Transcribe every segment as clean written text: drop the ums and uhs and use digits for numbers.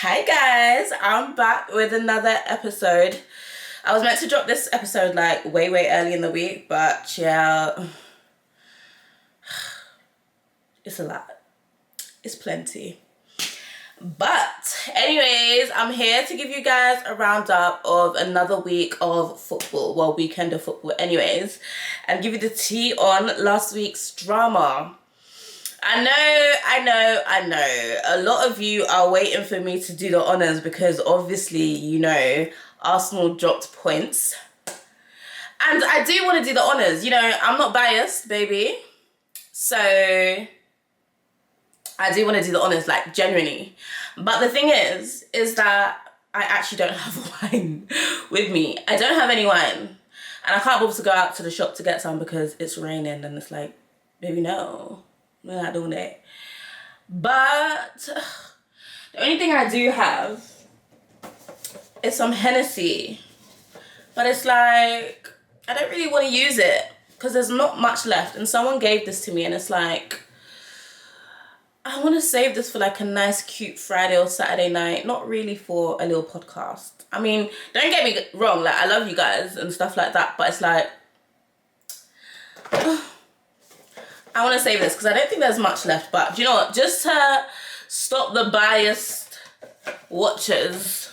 Hi guys, I'm back with another episode. I was meant to drop this episode like way early in the week, but yeah, it's a lot. It's plenty. But anyways, I'm here to give you guys a roundup of another week of football, well, weekend of football anyways, and give you the tea on last week's drama. I know. A lot of you are waiting for me to do the honours because obviously, you know, Arsenal dropped points. And I do want to do the honours. You know, I'm not biased, baby. So I do want to do the honours, like, genuinely. But the thing is that I actually don't have wine with me. I don't have any wine. And I can't bother to go out to the shop to get some because it's raining and it's like, baby, no. We're not doing that. But the only thing I do have is some Hennessy. But it's like, I don't really want to use it because there's not much left. And someone gave this to me and it's like, I want to save this for like a nice cute Friday or Saturday night. Not really for a little podcast. I mean, don't get me wrong. Like, I love you guys and stuff like that. But it's like, I want to save this because I don't think there's much left. But do you know what? Just to stop the biased watchers,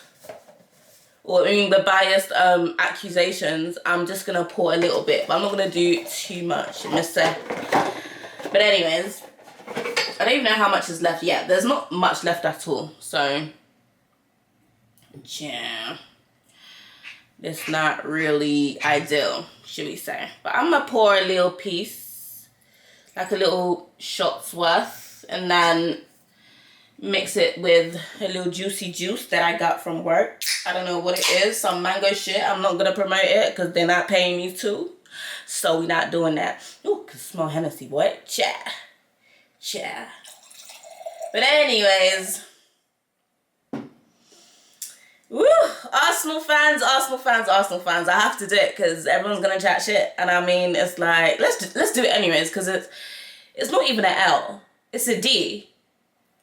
or I mean the biased accusations, I'm just going to pour a little bit. But I'm not going to do too much, mister. But anyways, I don't even know how much is left yet. There's not much left at all. So, yeah. It's not really ideal, should we say. But I'm going to pour a little piece. Like a little shot's worth, and then mix it with a little juicy juice that I got from work. I don't know what it is, some mango shit. I'm not gonna promote it because they're not paying me to, so we're not doing that. Ooh, can smell Hennessy, boy. Cha. But anyways, woo! Arsenal fans. I have to do it because everyone's gonna chat shit, and I mean, it's like let's do it anyways because it's not even an L, it's a D.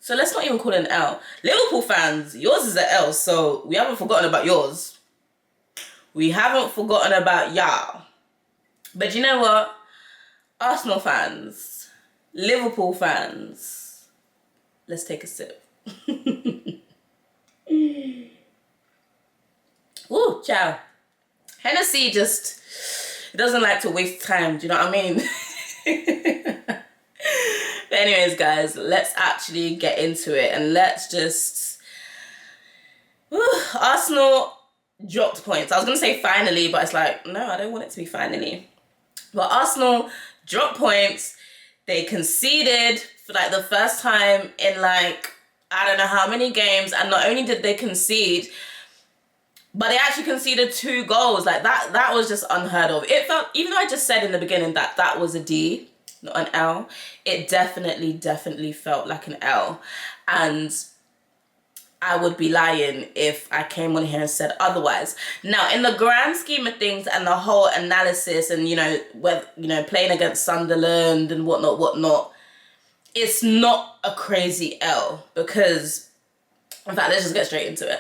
So let's not even call it an L. Liverpool fans, yours is an L, so we haven't forgotten about yours. We haven't forgotten about y'all. But you know what? Arsenal fans, Liverpool fans, let's take a sip. Ooh, ciao. Hennessy just, it doesn't like to waste time, do you know what I mean? But anyways, guys, let's actually get into it and let's just... Arsenal dropped points. I was going to say finally, but it's like, no, I don't want it to be finally. But Arsenal dropped points. They conceded for like the first time in like, I don't know how many games. And not only did they concede, but they actually conceded 2 goals. Like that was just unheard of. It felt, even though I just said in the beginning that was a D, not an L, it definitely felt like an L. And I would be lying if I came on here and said otherwise. Now, in the grand scheme of things and the whole analysis and, you know, whether, you know, playing against Sunderland and whatnot, it's not a crazy L because, in fact, let's just get straight into it.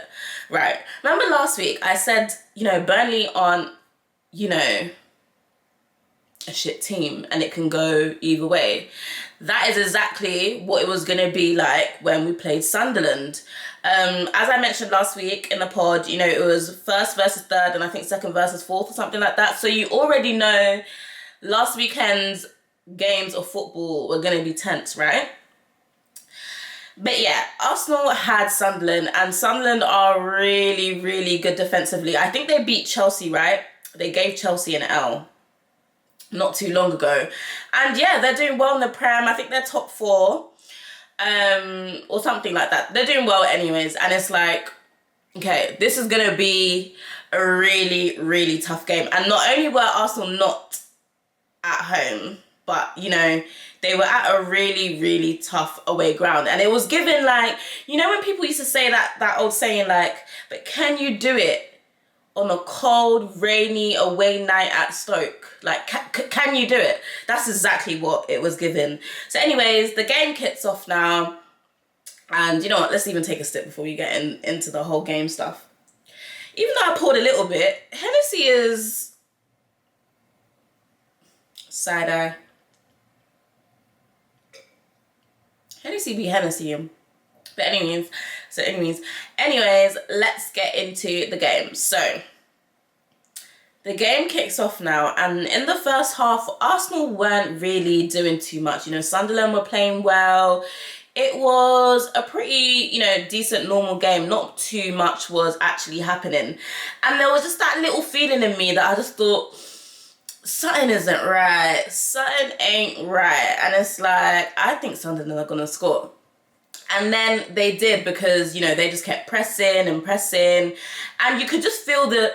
Right. Remember last week I said, you know, Burnley aren't, you know, a shit team and it can go either way. That is exactly what it was going to be like when we played Sunderland. As I mentioned last week in the pod, you know, it was first versus third and I think second versus fourth or something like that. So you already know last weekend's games of football were going to be tense, right? But yeah, Arsenal had Sunderland and Sunderland are really good defensively. I think they beat Chelsea, right? They gave Chelsea an L not too long ago. And yeah, they're doing well in the Prem. I think they're top 4 or something like that. They're doing well anyways. And it's like, okay, this is going to be a really tough game. And not only were Arsenal not at home, but, you know, they were at a really tough away ground. And it was given like, you know when people used to say that old saying like, but can you do it on a cold, rainy away night at Stoke? Like, can you do it? That's exactly what it was given. So anyways, the game kicks off now. And you know what, let's even take a step before we get into the whole game stuff. Even though I poured a little bit, Hennessy is side eye. Hennessy be Hennessy. But anyways, let's get into the game. So the game kicks off now, and in the first half, Arsenal weren't really doing too much. You know, Sunderland were playing well. It was a pretty, you know, decent, normal game. Not too much was actually happening. And there was just that little feeling in me that I just thought, something isn't right. Something ain't right. And it's like, I think Sunderland are going to score. And then they did, because, you know, they just kept pressing and pressing. And you could just feel the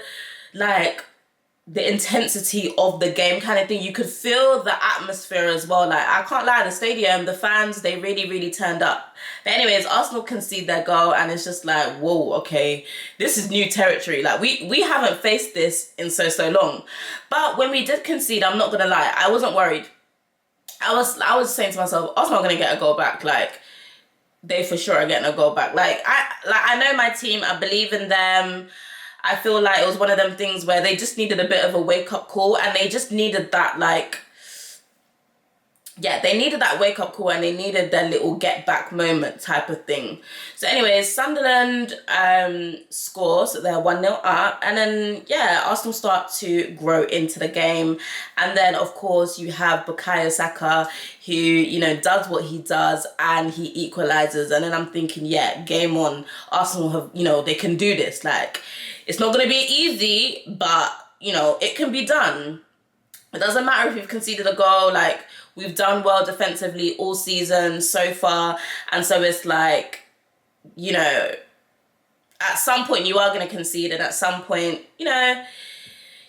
intensity of the game kind of thing. You could feel the atmosphere as well. Like, I can't lie, the stadium, the fans, they really, really turned up. But anyways, Arsenal concede their goal, and it's just like, whoa, okay, this is new territory. Like, we haven't faced this in so long. But when we did concede, I'm not gonna lie, I wasn't worried. I was saying to myself, Arsenal are gonna get a goal back. Like, they for sure are getting a goal back. I know my team, I believe in them. I feel like it was one of them things where they just needed a bit of a wake-up call, and they just needed that, they needed that wake-up call, and they needed their little get-back moment type of thing. So anyways, Sunderland scores, so they're 1-0 up, and then, Arsenal start to grow into the game. And then, of course, you have Bukayo Saka, who, you know, does what he does, and he equalises. And then I'm thinking, game on. Arsenal have, you know, they can do this. Like, it's not going to be easy, but, you know, it can be done. It doesn't matter if you've conceded a goal. Like, we've done well defensively all season so far. And so it's like, you know, at some point you are going to concede, and at some point, you know,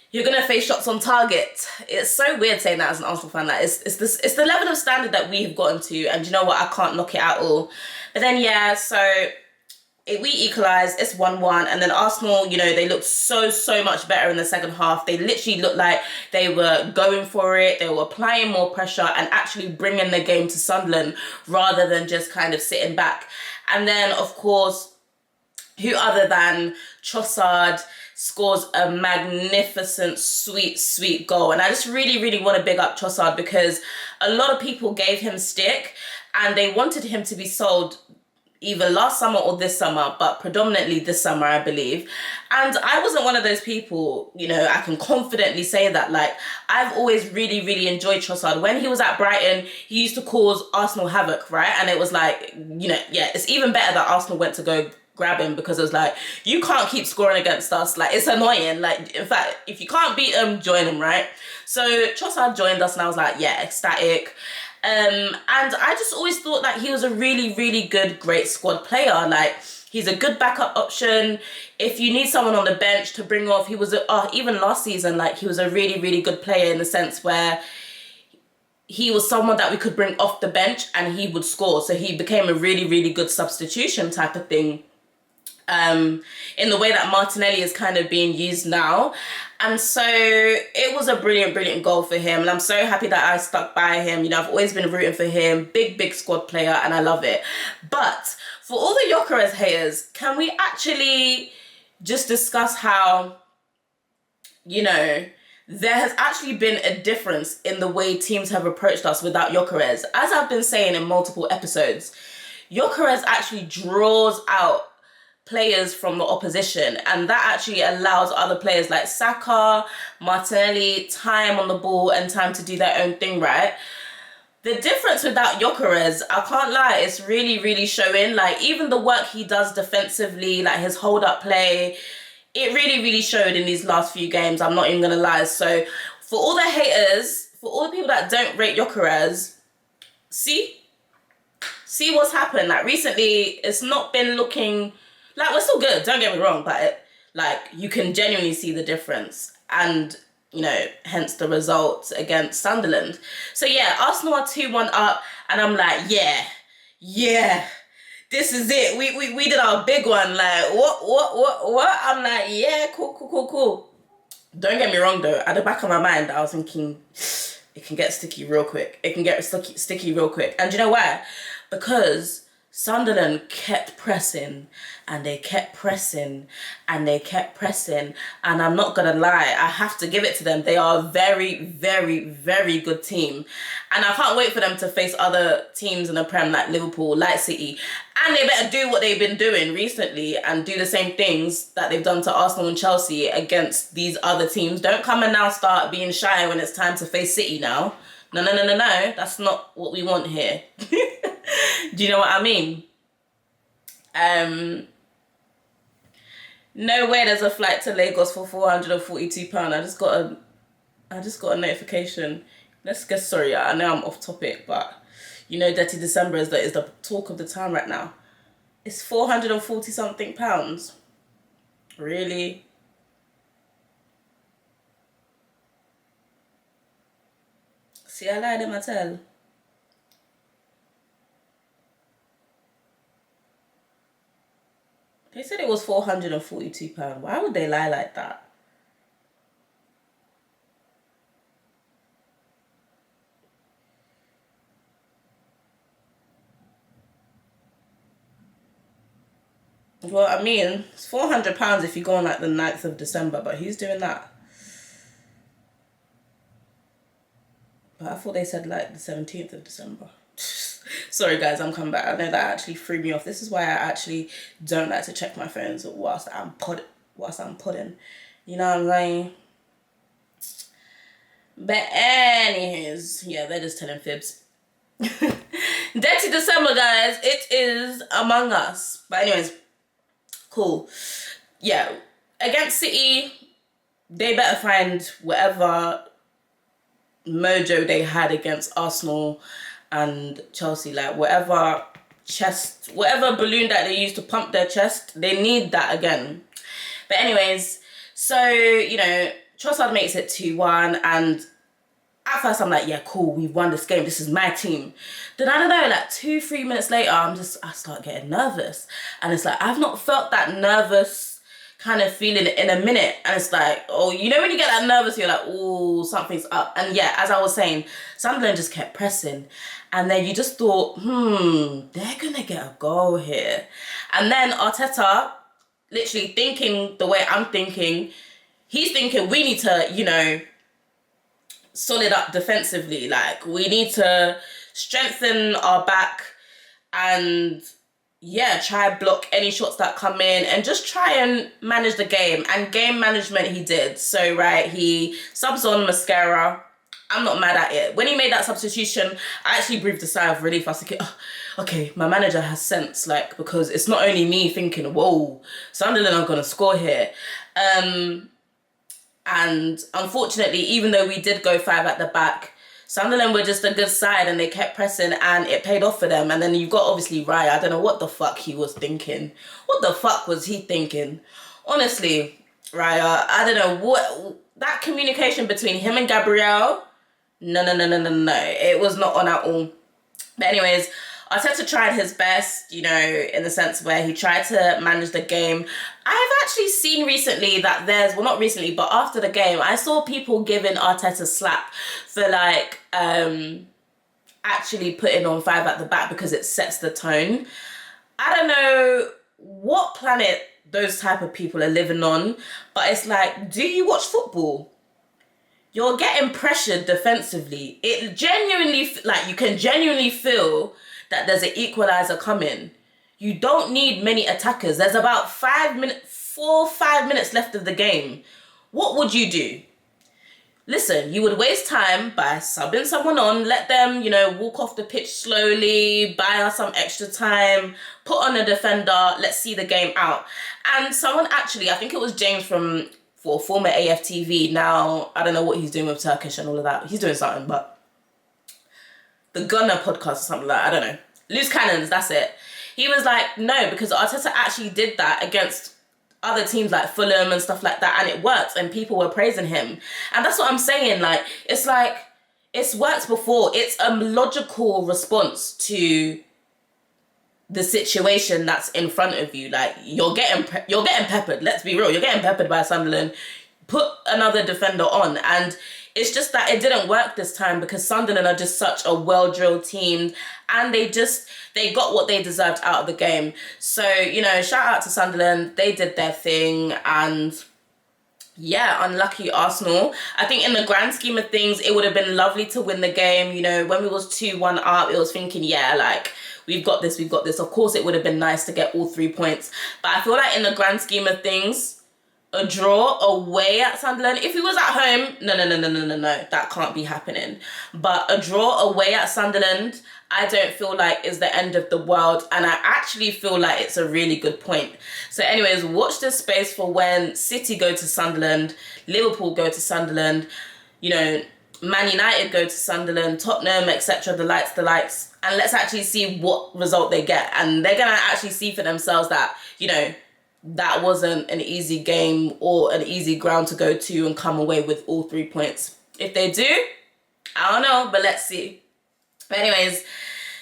you're going to face shots on target. It's so weird saying that as an Arsenal fan. Like, it's the level of standard that we have gotten to, and you know what, I can't knock it at all. But then, we equalised, it's 1-1, and then Arsenal, you know, they looked so much better in the second half. They literally looked like they were going for it, they were applying more pressure and actually bringing the game to Sunderland rather than just kind of sitting back. And then, of course, who other than Trossard scores a magnificent, sweet goal. And I just really want to big up Trossard, because a lot of people gave him stick and they wanted him to be sold either last summer or this summer, but predominantly this summer, I believe. And I wasn't one of those people, you know, I can confidently say that. Like, I've always really enjoyed Trossard. When he was at Brighton, he used to cause Arsenal havoc, right? And it was like, you know, it's even better that Arsenal went to go grab him, because it was like, you can't keep scoring against us. Like, it's annoying. Like, in fact, if you can't beat him, join him, right? So Trossard joined us, and I was like, ecstatic. And I just always thought that he was a really good, great squad player. Like, he's a good backup option. If you need someone on the bench to bring off, he was, even last season, like, he was a really good player in the sense where he was someone that we could bring off the bench and he would score. So he became a really good substitution type of thing. In the way that Martinelli is kind of being used now. And so it was a brilliant goal for him. And I'm so happy that I stuck by him. You know, I've always been rooting for him. Big squad player, and I love it. But for all the Gyökeres haters, can we actually just discuss how, you know, there has actually been a difference in the way teams have approached us without Gyökeres. As I've been saying in multiple episodes, Gyökeres actually draws out players from the opposition, and that actually allows other players like Saka, Martinelli, time on the ball and time to do their own thing, right? The difference without Gyökeres, I can't lie, it's really showing. Like, even the work he does defensively, like his hold-up play, it really showed in these last few games. I'm not even gonna lie. So for all the haters, for all the people that don't rate Gyökeres, see what's happened. Like, recently, it's not been looking... Like, we're still good, don't get me wrong, but, you can genuinely see the difference. And, you know, hence the result against Sunderland. So, Arsenal are 2-1 up, and I'm like, this is it. We did our big one. Like, what? I'm like, cool. Don't get me wrong, though. At the back of my mind, I was thinking, it can get sticky real quick. And do you know why? Because Sunderland kept pressing and they kept pressing and they kept pressing. And I'm not going to lie, I have to give it to them. They are a very, very, very good team. And I can't wait for them to face other teams in the Prem like Liverpool, like City. And they better do what they've been doing recently and do the same things that they've done to Arsenal and Chelsea against these other teams. Don't come and now start being shy when it's time to face City now. No. That's not what we want here. Do you know what I mean? No way there's a flight to Lagos for £442. I just got a notification. Let's get sorry, I know I'm off topic, but you know Dirty December is the talk of the town right now. It's 440 something pounds. Really? See, I lied in my tell. They said it was £442. Why would they lie like that? Well, I mean, it's £400 if you go on like the 9th of December, but who's doing that? But I thought they said like the 17th of December. Sorry guys, I'm coming back. I know that actually threw me off. This is why I actually don't like to check my phones whilst I'm pudding. You know what I'm saying? But anyways, yeah, they're just telling fibs. Dirty December, guys. It is among us. But anyways, cool. Yeah, against City, they better find whatever mojo they had against Arsenal and Chelsea, like whatever balloon that they used to pump their chest, they need that again. But anyways, so, you know, Trossard makes it 2-1, and at first I'm like, yeah, cool, we've won this game, this is my team. Then I don't know, like 2-3 minutes later, I start getting nervous. And it's like, I've not felt that nervous kind of feeling in a minute. And it's like, oh, you know when you get that nervous, you're like, oh, something's up. And yeah, as I was saying, Sunderland just kept pressing. And then you just thought, they're going to get a goal here. And then Arteta, literally thinking the way I'm thinking, he's thinking we need to, you know, solid up defensively. Like, we need to strengthen our back and, yeah, try block any shots that come in and just try and manage the game. And game management he did. So, right, he subs on Mascara. I'm not mad at it. When he made that substitution, I actually breathed a sigh of relief. I was thinking, oh, okay, my manager has sense, like, because it's not only me thinking, whoa, Sunderland are going to score here. And unfortunately, even though we did go 5 at the back, Sunderland were just a good side and they kept pressing and it paid off for them. And then you've got, obviously, Raya. I don't know what the fuck he was thinking. What the fuck was he thinking? Honestly, Raya, I don't know what... That communication between him and Gabriel... No. It was not on at all. But anyways, Arteta tried his best, you know, in the sense where he tried to manage the game. I've actually seen recently that well, not recently, but after the game, I saw people giving Arteta slack for, like, actually putting on 5 at the back because it sets the tone. I don't know what planet those type of people are living on, but it's like, do you watch football? You're getting pressured defensively. It genuinely, like, you can genuinely feel that there's an equalizer coming. You don't need many attackers. There's about 5 minutes left of the game. What would you do? Listen, you would waste time by subbing someone on, let them, you know, walk off the pitch slowly, buy us some extra time, put on a defender, let's see the game out. And someone actually, I think it was James from... for former AFTV. Now, I don't know what he's doing with Turkish and all of that. He's doing something, but the Gunner podcast or something like that, I don't know. Loose cannons, that's it. He was like, no, because Arteta actually did that against other teams like Fulham and stuff like that, and it worked, and people were praising him. And that's what I'm saying, like, it's worked before. It's a logical response to the situation that's in front of you. Like, you're getting peppered. Let's be real. You're getting peppered by Sunderland. Put another defender on. And It's just that it didn't work this time because Sunderland are just such a well-drilled team, and they got what they deserved out of the game. So, you know, shout out to Sunderland. They did their thing, and yeah, unlucky Arsenal. I think in the grand scheme of things, it would have been lovely to win the game. You know, when we was 2-1 up, it was thinking, yeah, like, we've got this, we've got this. Of course, it would have been nice to get all 3 points. But I feel like in the grand scheme of things, a draw away at Sunderland, if he was at home, no, that can't be happening. But a draw away at Sunderland, I don't feel like is the end of the world, and I actually feel like it's a really good point. So anyways, watch this space for when City go to Sunderland, Liverpool go to Sunderland, you know, Man United go to Sunderland, Tottenham, etc., the likes, and let's actually see what result they get. And they're gonna actually see for themselves that, you know, that wasn't an easy game or an easy ground to go to and come away with all 3 points. If they do, I don't know, but let's see. But anyways,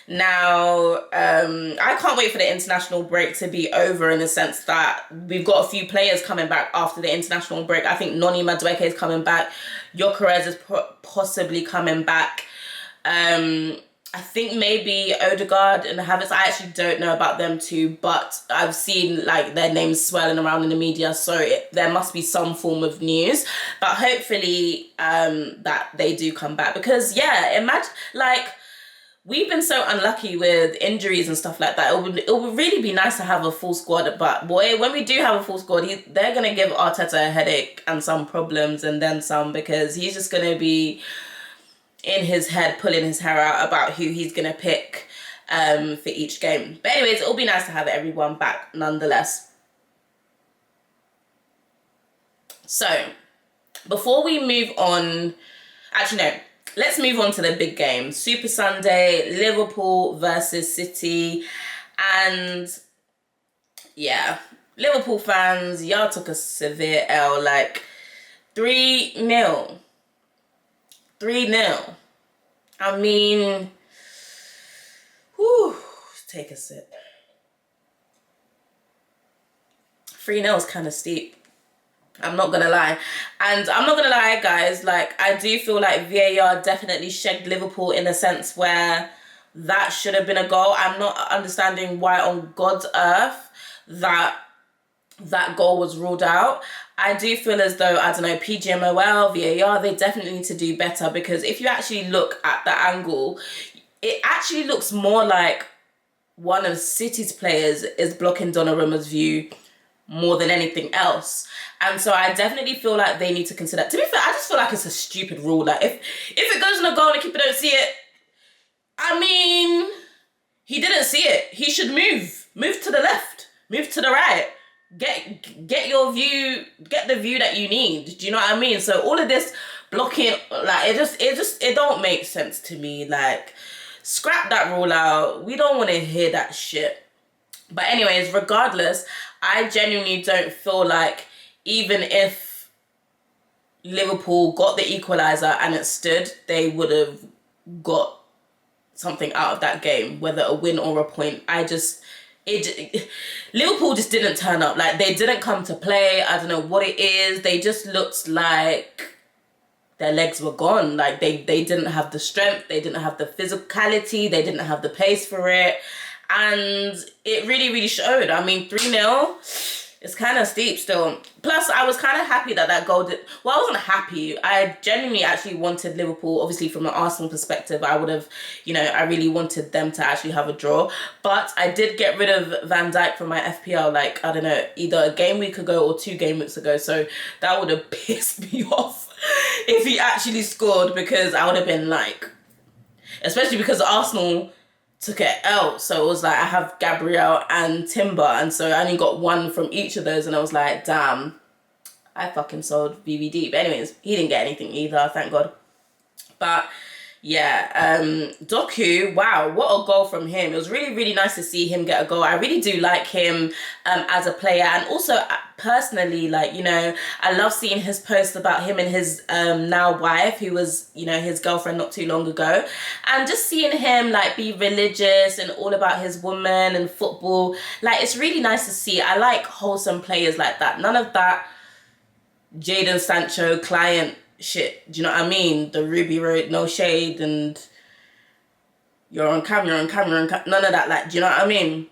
now I can't wait for the international break to be over, in the sense that we've got a few players coming back after the international break. I think Noni Madueke is coming back. Gyökeres is possibly coming back. I think maybe Odegaard and Havertz. I actually don't know about them too, but I've seen like their names swirling around in the media, so there must be some form of news. But hopefully that they do come back, because yeah, imagine, like, we've been so unlucky with injuries and stuff like that. It would really be nice to have a full squad, but boy, when we do have a full squad, they're gonna give Arteta a headache and some problems and then some, because he's just gonna be in his head pulling his hair out about who he's gonna pick for each game. But anyways, it'll be nice to have everyone back nonetheless. So before we move on, actually no, let's move on to the big game. Super Sunday, Liverpool versus City. And yeah, Liverpool fans, y'all took a severe L, like 3-0. 3-0. I mean, whew, take a sip. 3-0 is kind of steep. I'm not gonna lie. And I'm not gonna lie, guys, like, I do feel like VAR definitely shagged Liverpool in a sense where that should have been a goal. I'm not understanding why on God's earth that goal was ruled out. I do feel as though, I don't know, PGMOL, VAR, they definitely need to do better, because if you actually look at the angle, it actually looks more like one of City's players is blocking Donnarumma's view more than anything else. And so I definitely feel like they need to consider. To be fair, I just feel like it's a stupid rule. Like, if it goes in a goal and the keeper don't see it, I mean, he didn't see it. He should move to the left, move to the right. Get your view, get the view that you need. Do you know what I mean? So all of this blocking, like, it don't make sense to me. Like, scrap that rule out. We don't want to hear that shit. But anyways, regardless, I genuinely don't feel like, even if Liverpool got the equaliser and it stood, they would have got something out of that game, whether a win or a point. Liverpool just didn't turn up. Like, they didn't come to play. I don't know what it is. They just looked like their legs were gone. Like, they didn't have the strength. They didn't have the physicality. They didn't have the pace for it. And it really, really showed. I mean, 3-0, it's kind of steep still. Plus, I was kind of happy that goal did... Well, I wasn't happy. I genuinely actually wanted Liverpool, obviously from an Arsenal perspective, I would have, you know, I really wanted them to actually have a draw. But I did get rid of Van Dijk from my FPL, like, I don't know, either a game week ago or 2 game weeks ago. So that would have pissed me off if he actually scored, because I would have been like... Especially because Arsenal took it out, so it was like I have Gabriel and Timber, and so I only got 1 from each of those, and I was like, damn, I fucking sold VVD. But anyways, he didn't get anything either, thank God. But yeah, Doku, wow, what a goal from him. It was really, really nice to see him get a goal. I really do like him as a player, and also personally, like, you know, I love seeing his post about him and his now wife, who was, you know, his girlfriend not too long ago, and just seeing him like be religious and all about his woman and football. Like, it's really nice to see. I like wholesome players like that. None of that Jadon Sancho client shit. Do you know what I mean? The Ruby Road, no shade, and you're on camera, none of that. Like, do you know what I mean?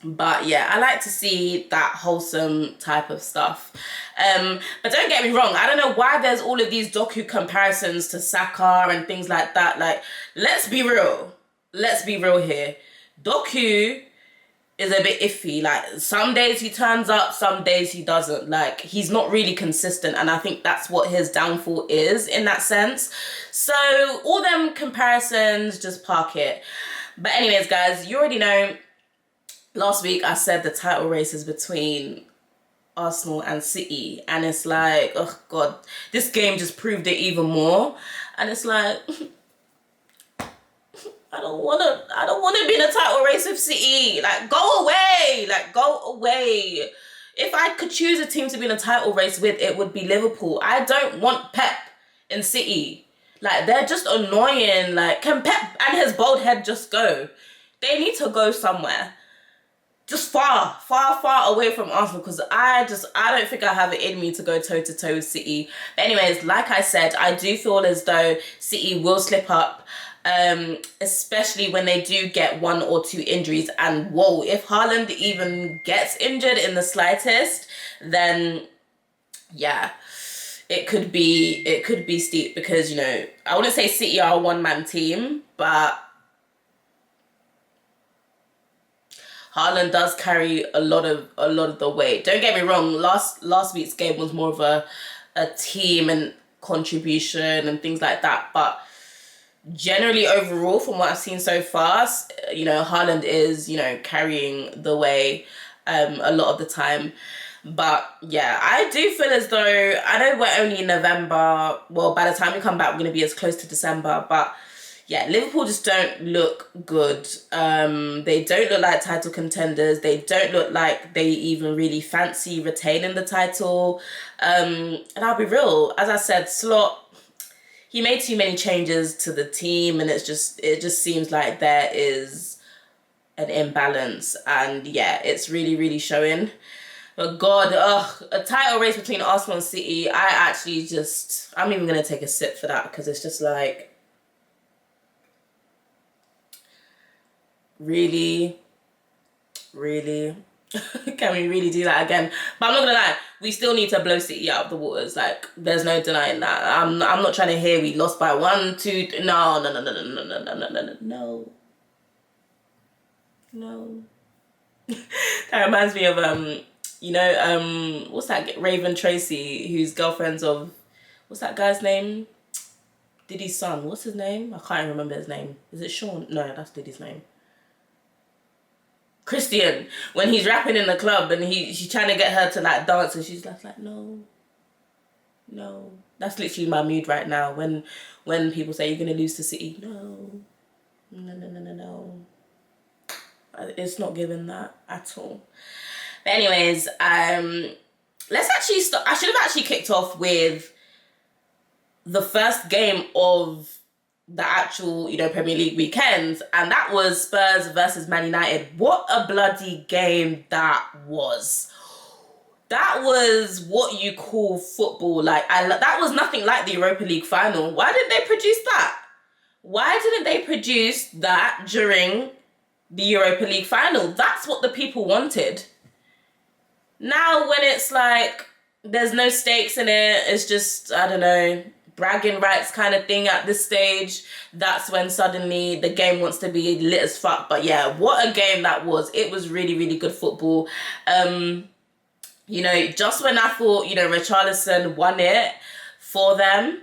But yeah, I like to see that wholesome type of stuff. But don't get me wrong, I don't know why there's all of these docu comparisons to Saka and things like that. Like, let's be real. Let's be real here. Doku is a bit iffy. Like, some days he turns up, some days he doesn't. Like, he's not really consistent, and I think that's what his downfall is in that sense. So all them comparisons, just park it. But anyways, guys, you already know, last week I said the title race is between Arsenal and City, and it's like, oh God, this game just proved it even more. And it's like, I don't wanna be in a title race with City. Like, go away. Like, go away. If I could choose a team to be in a title race with, it would be Liverpool. I don't want Pep in City. Like, they're just annoying. Like, can Pep and his bald head just go? They need to go somewhere. Just far away from Arsenal, because I don't think I have it in me to go toe-to-toe with City. But anyways, like I said, I do feel as though City will slip up, especially when they do get 1 or 2 injuries. And whoa, if Haaland even gets injured in the slightest, then yeah, it could be steep, because, you know, I wouldn't say City are a one-man team, but Haaland does carry a lot of the weight. Don't get me wrong, last week's game was more of a team and contribution and things like that, but generally overall, from what I've seen so far, you know, Haaland is, you know, carrying the way a lot of the time. But yeah, I do feel as though, I know we're only in November, well, by the time we come back we're going to be as close to December, but yeah, Liverpool just don't look good. They don't look like title contenders. They don't look like they even really fancy retaining the title. And I'll be real, as I said, Slot, he made too many changes to the team, and it just seems like there is an imbalance, and yeah, it's really showing. But God, a title race between Arsenal and City, I'm even gonna take a sip for that, because it's just like, really can we really do that again? But I'm not gonna lie, we still need to blow City out of the waters. Like, there's no denying that. I'm not trying to hear we lost by 1, 2, no. That reminds me of you know, what's that, Raven Tracy, who's girlfriends of, what's that guy's name, Diddy's son, what's his name? I can't remember his name. Is it Sean? No, that's Diddy's name. Christian, when he's rapping in the club and she's trying to get her to like dance, and she's like no. That's literally my mood right now when people say you're gonna lose to City. No. It's not given that at all. But anyways, let's actually start. I should have actually kicked off with the first game of the actual, you know, Premier League weekend, and that was Spurs versus Man United. What a bloody game that was. That was what you call football. Like, that was nothing like the Europa League final. Why didn't they produce that? Why didn't they produce that during the Europa League final? That's what the people wanted. Now, when it's like, there's no stakes in it, it's just, I don't know, bragging rights kind of thing at this stage, that's when suddenly the game wants to be lit as fuck. But yeah, what a game that was. It was really good football. You know, just when I thought, you know, Richarlison won it for them,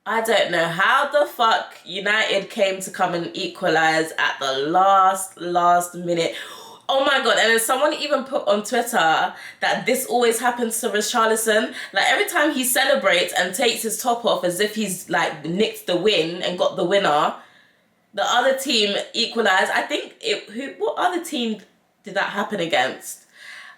I don't know how the fuck United came to come and equalise at the last minute. Oh my God, and then someone even put on Twitter that this always happens to Richarlison. Like, every time he celebrates and takes his top off as if he's like nicked the win and got the winner, the other team equalised. I think what other team did that happen against?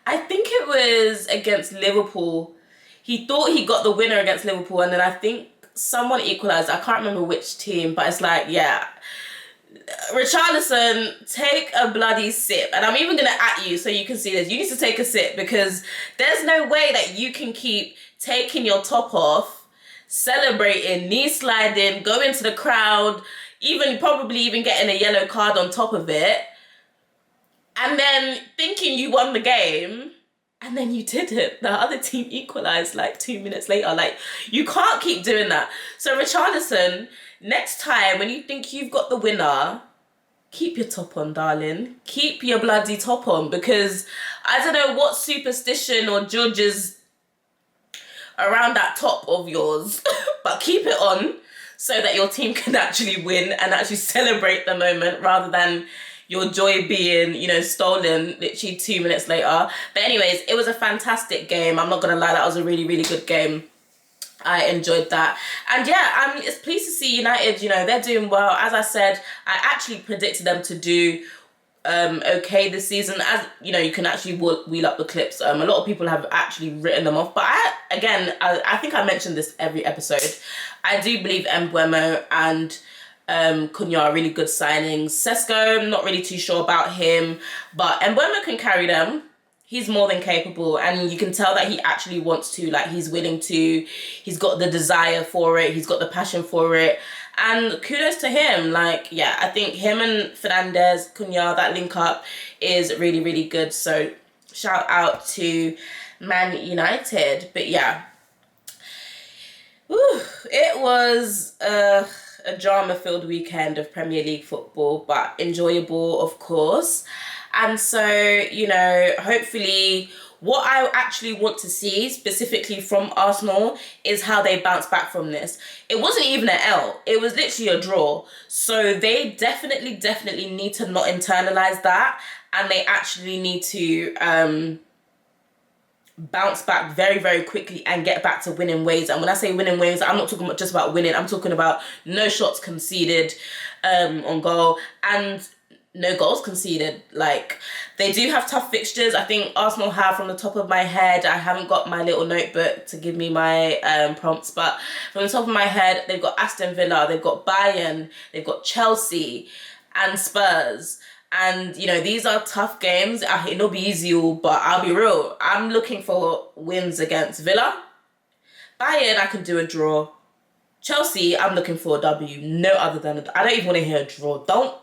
I think it was against Liverpool. He thought he got the winner against Liverpool, and then I think someone equalised. I can't remember which team, but it's like, yeah, Richarlison, take a bloody sip. And I'm even going to at you so you can see this. You need to take a sip, because there's no way that you can keep taking your top off, celebrating, knee sliding, going to the crowd, even probably even getting a yellow card on top of it, and then thinking you won the game, and then you didn't. The other team equalised like 2 minutes later. Like, you can't keep doing that. So Richarlison, next time when you think you've got the winner, keep your top on, darling. Keep your bloody top on, because I don't know what superstition or judges around that top of yours, but keep it on so that your team can actually win and actually celebrate the moment rather than your joy being, you know, stolen literally 2 minutes later. But anyways, it was a fantastic game. I'm not gonna lie, that was a really, really good game. I enjoyed that. And yeah, I'm pleased to see United, you know, they're doing well. As I said, I actually predicted them to do okay this season. As you know, you can actually wheel up the clips. A lot of people have actually written them off, but I think I mentioned this every episode. I do believe Mbeumo and Cunha are really good signings. Sesko, I'm not really too sure about him, but Mbeumo can carry them. He's more than capable, and you can tell that he actually wants to, like, he's willing to, he's got the desire for it, he's got the passion for it, and kudos to him. Like, yeah, I think him and Fernandes, Cunha, that link up is really, really good. So shout out to Man United. But yeah, it was a drama-filled weekend of Premier League football, but enjoyable, of course. And so, you know, hopefully what I actually want to see specifically from Arsenal is how they bounce back from this. It wasn't even an L. It was literally a draw. So they definitely need to not internalize that. And they actually need to bounce back very, very quickly and get back to winning ways. And when I say winning ways, I'm not talking just about winning. I'm talking about no shots conceded on goal and no goals conceded. Like, they do have tough fixtures. I think Arsenal have, from the top of my head, I haven't got my little notebook to give me my prompts, but from the top of my head, they've got Aston Villa, they've got Bayern, they've got Chelsea and Spurs. And, you know, these are tough games. It'll be easy, but I'll be real. I'm looking for wins against Villa. Bayern, I can do a draw. Chelsea, I'm looking for a W. No other than I don't even want to hear a draw. Don't.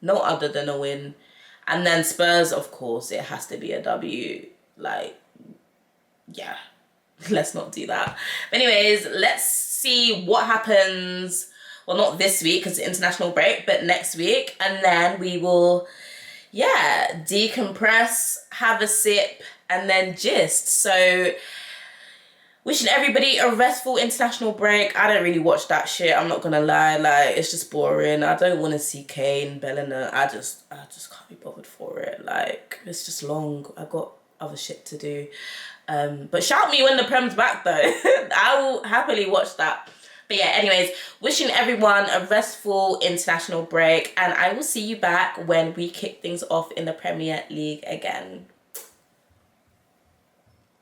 No other than a win. And then Spurs, of course, it has to be a W. Like, yeah, let's not do that. But anyways, let's see what happens. Well, not this week because it's international break, but next week. And then we will, yeah, decompress, have a sip, and then gist. So, wishing everybody a restful international break. I don't really watch that shit, I'm not gonna lie. Like, it's just boring. I don't want to see Kane, Bellingham. I just can't be bothered for it. Like, it's just long. I got other shit to do. But shout me when the Prem's back though. I will happily watch that. But yeah, anyways, wishing everyone a restful international break, and I will see you back when we kick things off in the Premier League again.